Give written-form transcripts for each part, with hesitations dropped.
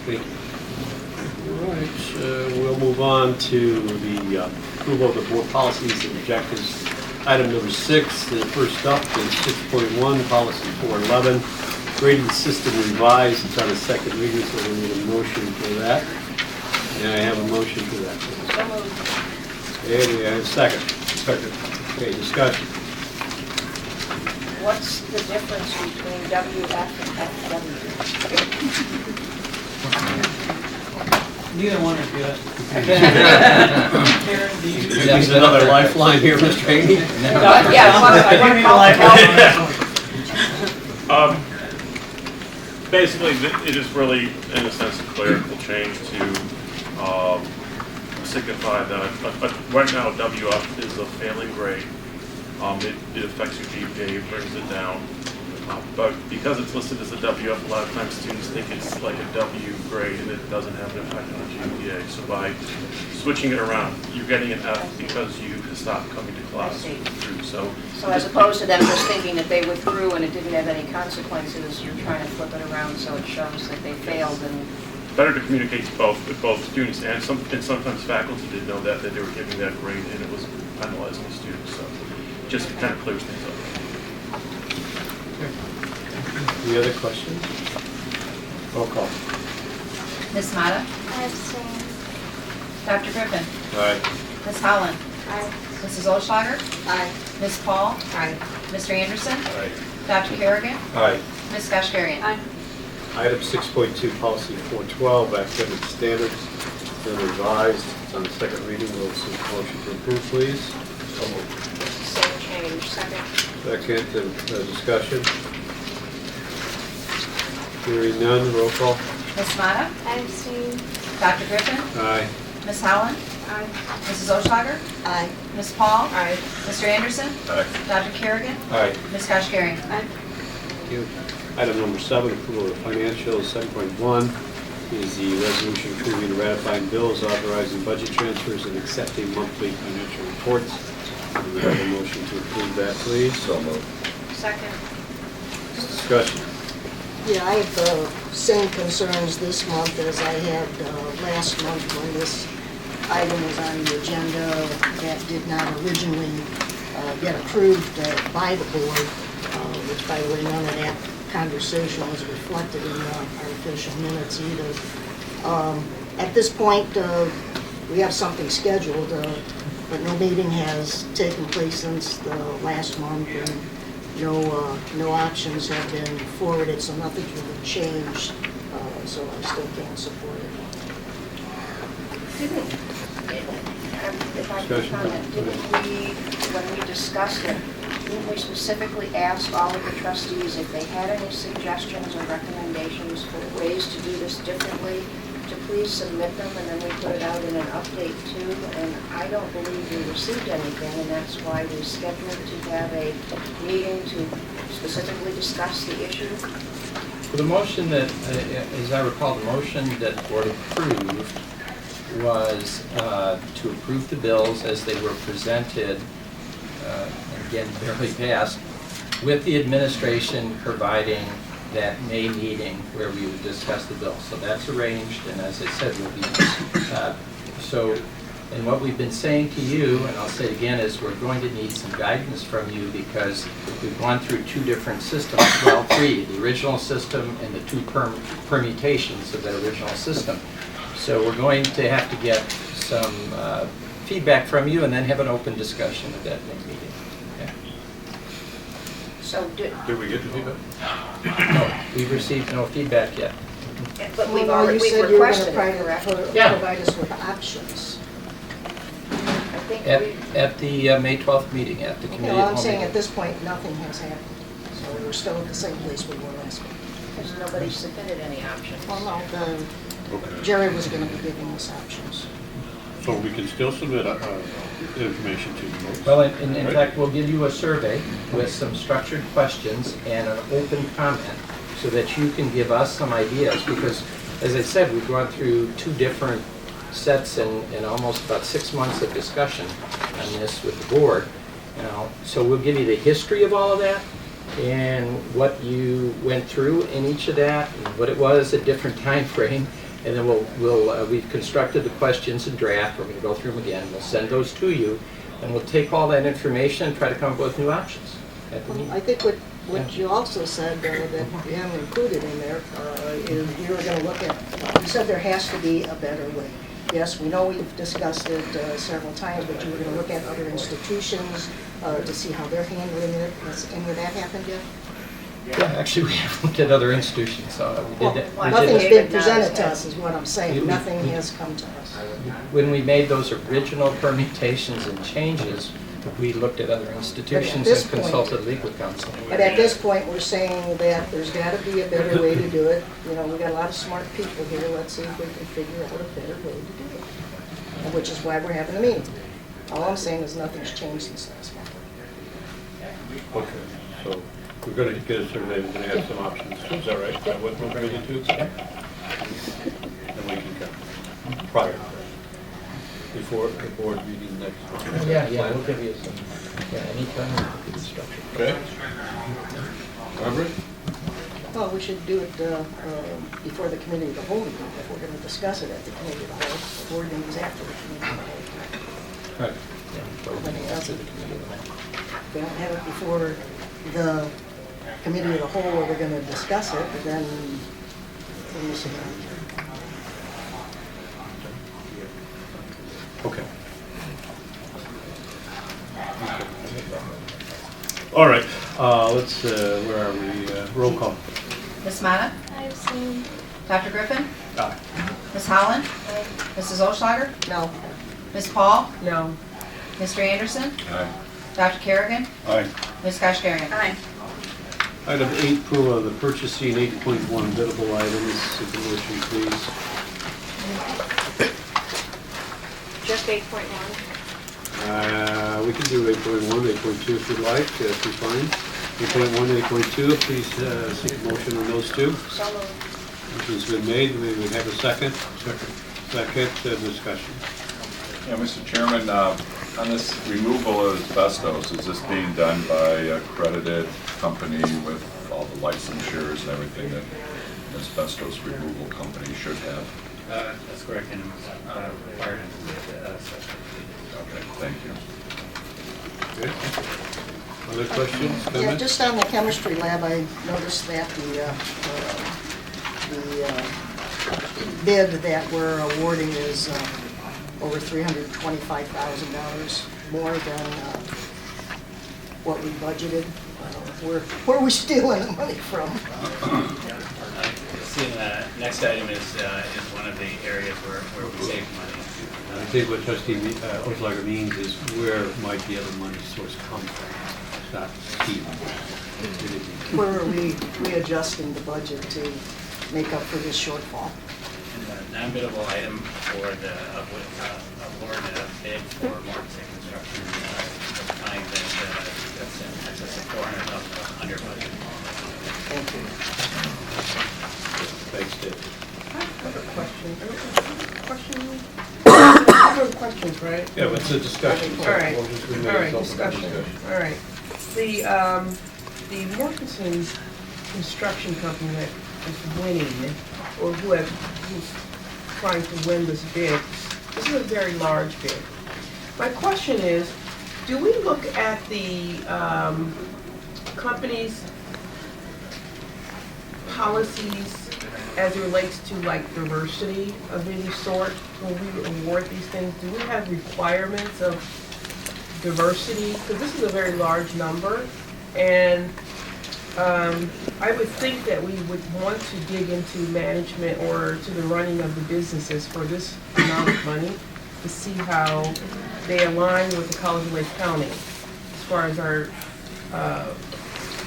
Thank you. All right, we'll move on to the approval of the board policies and objectives. Item number 6, the first up is 6.1, policy 411, grading system revised. It's on a second reading, so we need a motion for that. And I have a motion for that. So moved. Okay, we have a second. Second. Okay, discussion. What's the difference between WF and FW? Neither one is good. Karen, do you? There's another lifeline here, Mr. Haney. Yeah, I want to Basically, it is really, in a sense, a clerical change to signify that right now WF is a failing grade. It affects your GPA, brings it down. But because it's listed as a WF, a lot of times students think it's like a W grade and it doesn't have an effect on the GPA. So by switching it around, you're getting an F because you stopped coming to class. So as opposed to them just thinking that they withdrew and it didn't have any consequences, you're trying to flip it around so it shows that they failed. And better to communicate with both students and sometimes faculty didn't know that they were giving that grade and it was penalizing the students. So just kind of clears things up. Any other questions? Roll call. Ms. Mata? I abstain. Dr. Griffin? Aye. Ms. Holland? Aye. Mrs. Olschlager? Aye. Ms. Paul? Aye. Mr. Anderson? Aye. Dr. Kerrigan? Aye. Ms. Kashgarian? Aye. Item 6.2, policy 412, academic standards, been revised. It's on the second reading. We'll see a motion to approve, please. So moved. Same change. Second. Second, discussion. Hearing none, roll call. Ms. Mata? I abstain. Dr. Griffin? Aye. Ms. Holland? Aye. Mrs. Olschlager? Aye. Ms. Paul? Aye. Mr. Anderson? Aye. Dr. Kerrigan? Aye. Ms. Kashgarian? Aye. Thank you. Item number 7, approval of financials. 7.1 is the resolution approving and ratifying bills, authorizing budget transfers, and accepting monthly financial reports. We have a motion to approve that, please. So moved. Second. Discussion. Yeah, I have the same concerns this month as I had last month when this item was on the agenda that did not originally get approved by the board, which, by the way, none of that conversation was reflected in our official minutes either. At this point, we have something scheduled, but no meeting has taken place since the last month, and no options have been forwarded, so nothing's really changed, so I still can't support it. If I could comment, didn't we, when we discussed it, didn't we specifically ask all of the trustees if they had any suggestions or recommendations for ways to do this differently, to please submit them, and then we put it out in an update too? And I don't believe we received anything, and that's why we scheduled to have a meeting to specifically discuss the issue. Well, the motion that, as I recall, the motion that the board approved was to approve the bills as they were presented, and again, barely passed, with the administration providing that May meeting where we would discuss the bill. So that's arranged, and as I said, we'll be, and what we've been saying to you, and I'll say it again, is we're going to need some guidance from you because we've gone through two different systems, well, three, the original system and the two permutations of that original system. So we're going to have to get some feedback from you and then have an open discussion at that May meeting. Okay. So, Did we get the feedback? No, we've received no feedback yet. but Well, you we've said you were requested going it, to correct? provide us with options. I think At the May 12th meeting, at the committee. Okay, well, I'm home saying meeting. at this point, nothing has happened, so we're still at the same place we were last week. because nobody submitted any options. Well, no, Okay. Jerry was going to be giving us options. So we can still submit information to you folks? Well, in fact, we'll give you a survey with some structured questions and an open comment so that you can give us some ideas, because, as I said, we've gone through two different sets and almost about 6 months of discussion on this with the board. So we'll give you the history of all of that and what you went through in each of that and what it was at different time frame. And then we've constructed the questions in draft, we're gonna go through them again, we'll send those to you, and we'll take all that information and try to come up with new options at the meeting. I think what you also said that we haven't included in there is you were going to look at, you said there has to be a better way. Yes, we know we've discussed it several times, but you were going to look at other institutions to see how they're handling it. Has any of that happened yet? Yeah, actually, we have looked at other institutions, so we Well, did that. Well, nothing's David been presented nods. to us, is what I'm saying. Nothing has come to us. When we made those original permutations and changes, we looked at other institutions this and point- consulted legal counsel. But at this point, we're saying that there's got to be a better way to do it. You know, we've got a lot of smart people here. Let's see if we can figure out a better way to do it. And which is why we're having a meeting. All I'm saying is nothing's changed since last month. Okay, so we're gonna get a survey, we're gonna have some options, is that right? Is that what we're gonna get to? Yeah. And we can come prior, before the board meeting next month. Yeah, we'll give you some, anytime we look at the structure. Okay. Barbara? Well, we should do it before the committee of the whole meeting, if we're going to discuss it at the committee of the whole. The board meeting's after the committee of the whole. Right. If we don't have it before the committee of the whole, where we're going to discuss it, then we're missing out. Okay. All right, let's, where are we? Roll call. Ms. Mata? Dr. Griffin? Aye. Ms. Holland? Mrs. Olschlager? No. Ms. Paul? No. Mr. Anderson? Aye. Dr. Kerrigan? Aye. Ms. Kashgarian? Aye. Item 8, approval of the purchasing 8.1 biddable items. If the motion, please. Just 8.1. We can do 8.1, 8.2 if you'd like, if you're fine. 8.1, 8.2, please seek a motion on those two. So moved. Motion's been made, we would have a second. Second, discussion. Yeah, Mr. Chairman, on this removal of asbestos, is this being done by a accredited company with all the licensures and everything that an asbestos removal company should have? That's correct, and required under Okay, thank you. Okay. Other questions, Yeah, comments? just on the chemistry lab, I noticed that the bid that we're awarding is over $325,000 more than what we budgeted. Where are we stealing the money from? See, the next item is one of the areas where we save money. I think what Trustee Olschlager means is where might the other money source come from. It's not key. Where are we readjusting the budget to make up for this shortfall? And the non-biddable item for the award bid for Mortensen Construction, find that that's in excess of $400,000 under budget. Thank you. Thanks, Dave. Questions, right? Yeah, but it's a discussion. so All right, we'll just remain all right, open for discussion, all right. The Mortensen Construction Company that is winning, or who's trying to win this bid, this is a very large bid. My question is, do we look at the company's policies as it relates to like diversity of any sort when we award these things? Do we have requirements of diversity? Because this is a very large number, and I would think that we would want to dig into management or to the running of the businesses for this amount of money to see how they align with the College of Lake County as far as our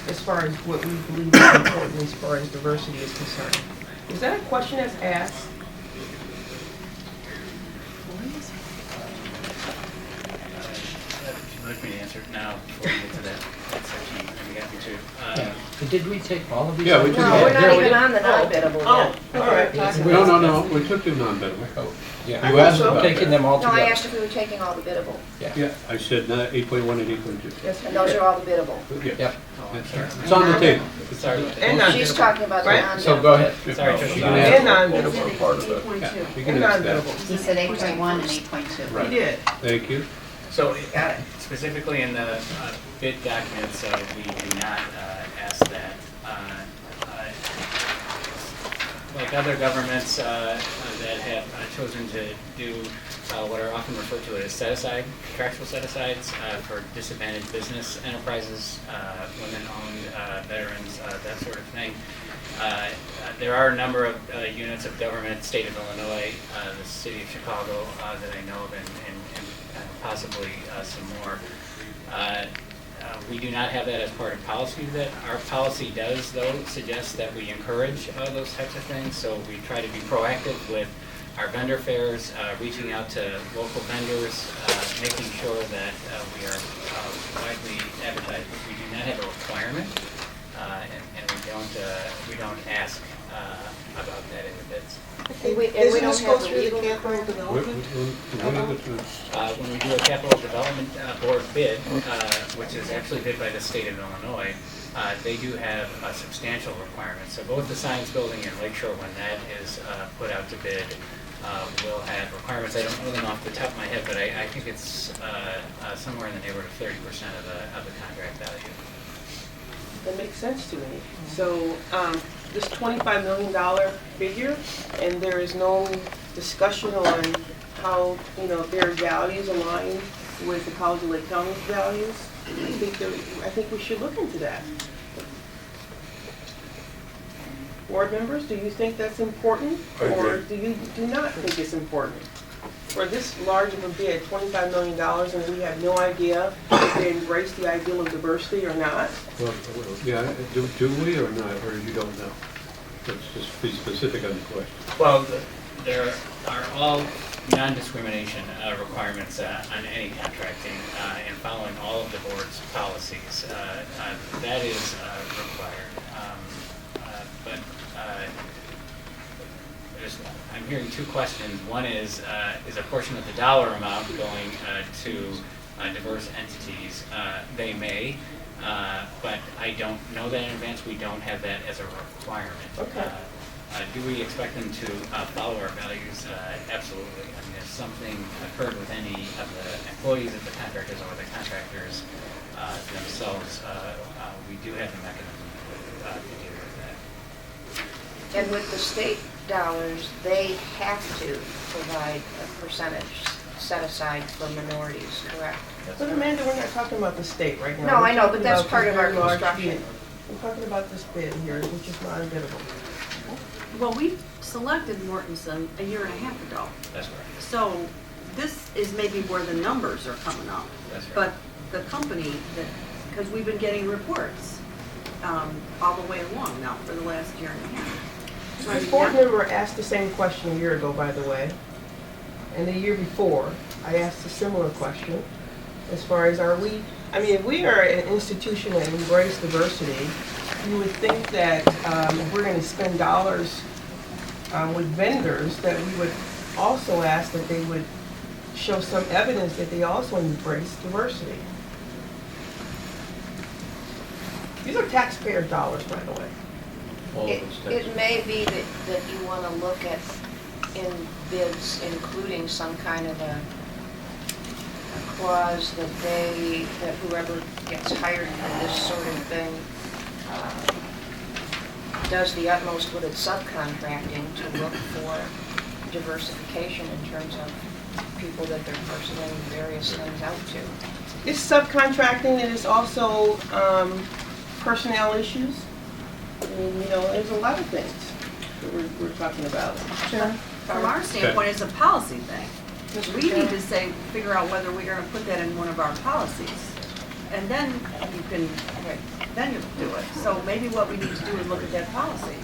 as far as what we believe is important as far as diversity is concerned. Is that a question that's asked? Would you like me to answer it now before we get to that section? You got me too. Did we take all of these? Yeah, we items? took No, we're not Yeah, even on the non-biddable Oh, yet. all right. No, we took the non-biddable. Yeah, I you asked thought so. about taking them all No, I together. asked if we were taking all the biddable, Yeah, I said 8.1 and 8.2. Yes, and those are all the biddable. Yeah. Yep. It's on the table. It's Sorry. And non-biddable. She's talking about the Right? non-biddable. So go ahead. Sorry, No, Trustee. non- And non-biddable. both are part of it. Yeah, we can And ask that. non-biddable. He said 8.1 and 8.2. Right. He did. Thank you. So specifically in the bid documents, we do not ask that. Like other governments that have chosen to do what are often referred to as set-aside, contractual set-asides for disadvantaged business enterprises, women-owned, veterans, that sort of thing. There are a number of units of government, state of Illinois, the city of Chicago that I know of, and possibly some more. We do not have that as part of policy. That our policy does, though, suggest that we encourage those types of things. So we try to be proactive with our vendor fairs, reaching out to local vendors, making sure that we are widely advertised. But we do not have a requirement, and we don't ask about that in the bids. And we Isn't don't this have go the through the legal capital requirement. development? When we do a capital development board bid, which is actually bid by the state of Illinois, they do have a substantial requirement. So both the science building and Lakeshore, when that is put out to bid, will have requirements. I don't know them off the top of my head, but I think it's somewhere in the neighborhood of 30% of the contract value. That makes sense to me. So this $25 million figure, and there is no discussion on how, their values align with the College of Lake County's values. I think we should look into that. Board members, do you think that's important? I Or agree. do you do not think it's important? For this large of a bid, $25 million, and we have no idea if they embrace the ideal of diversity or not? Well, yeah, do we or not, or you don't know? Let's just be specific on the question. Well, there are all non-discrimination requirements on any contracting, and following all of the board's policies. That is required. But I'm hearing two questions. One is a portion of the dollar amount going to diverse entities? They may, but I don't know that in advance. We don't have that as a requirement. Okay. Do we expect them to follow our values? Absolutely. I mean, if something occurred with any of the employees of the contractors or the contractors themselves, we do have the mechanism to deal with that. And with the state dollars, they have to provide a percentage set aside for minorities, correct? But Amanda, we're not talking about the state right now. No, We're I know, talking but that's about part this of our very large construction. bid. We're talking about this bid here, which is non-biddable. Well, we selected Mortensen a year and a half ago. That's correct. So this is maybe where the numbers are coming up. That's right. But the company, because we've been getting reports all the way along now for the last year and a half. So I This mean, board that- member asked the same question a year ago, by the way. And the year before, I asked a similar question. As far as if we are an institution that embraces diversity, you would think that if we're going to spend dollars with vendors, that we would also ask that they would show some evidence that they also embrace diversity. These are taxpayer dollars, by the way. All It of those things. it may be that you want to look at in bids, including some kind of a clause that whoever gets hired for this sort of thing does the utmost with its subcontracting to look for diversification in terms of people that they're parceling various things out to. It's subcontracting and it's also personnel issues. I mean, there's a lot of things that we're talking about. From our standpoint, it's a policy thing. Mr. We need Chairman? to say, figure out whether we're gonna put that in one of our policies. And then you can, then you do it. So maybe what we need to do is look at that policy.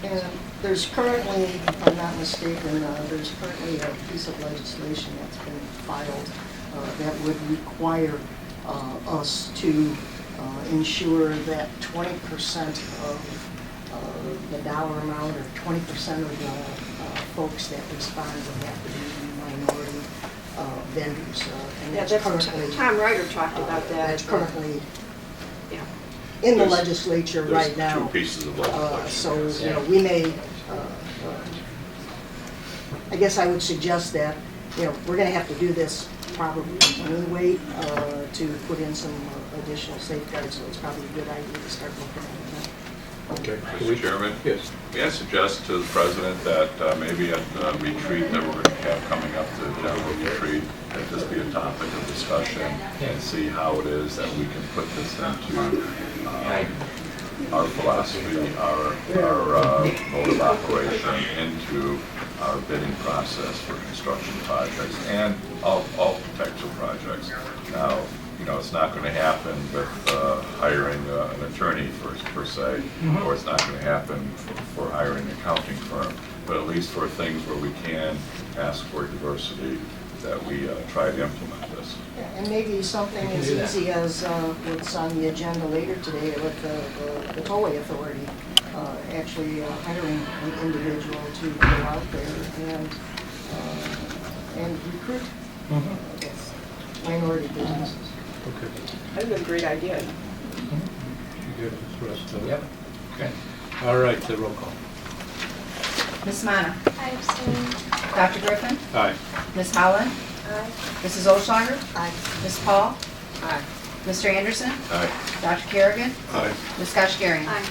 And there's currently, if I'm not mistaken, there's currently a piece of legislation that's been filed that would require us to ensure that 20% of the dollar amount or 20% of the folks that respond would have to be minority vendors. And Yeah, that's that's, currently, Tom Ryder talked about that. that's currently Yeah. in the There's- legislature right There's two now. pieces of legislation. So, you know, we may, I guess I would suggest that, you know, we're gonna have to do this probably anyway, to put in some additional safeguards, so it's probably a good idea to start looking at it now. Okay. Mr. Chairman? Yes. May I suggest to the President that maybe at the retreat that we're going to have coming up, the general retreat, that this be a topic of discussion and see how it is that we can put this into our philosophy, our mode of operation into our bidding process for construction projects and all types of projects. Now, you know, it's not going to happen with hiring an attorney per se, or it's not going to happen for hiring an accounting firm, but at least for things where we can ask for diversity, that we try to implement this. Yeah, and maybe something as easy as what's on the agenda later today with the tollway authority, actually hiring an individual to go out there and recruit minority businesses. Okay. That's a great idea. You good with the rest of it? Yep. Okay. All right, the roll call. Ms. Mana? I abstain. Dr. Griffin? Aye. Ms. Howland? Aye. Mrs. Olshager? Aye. Ms. Paul? Aye. Mr. Anderson? Aye. Dr. Kerrigan? Aye. Ms. Kashgarian? Aye.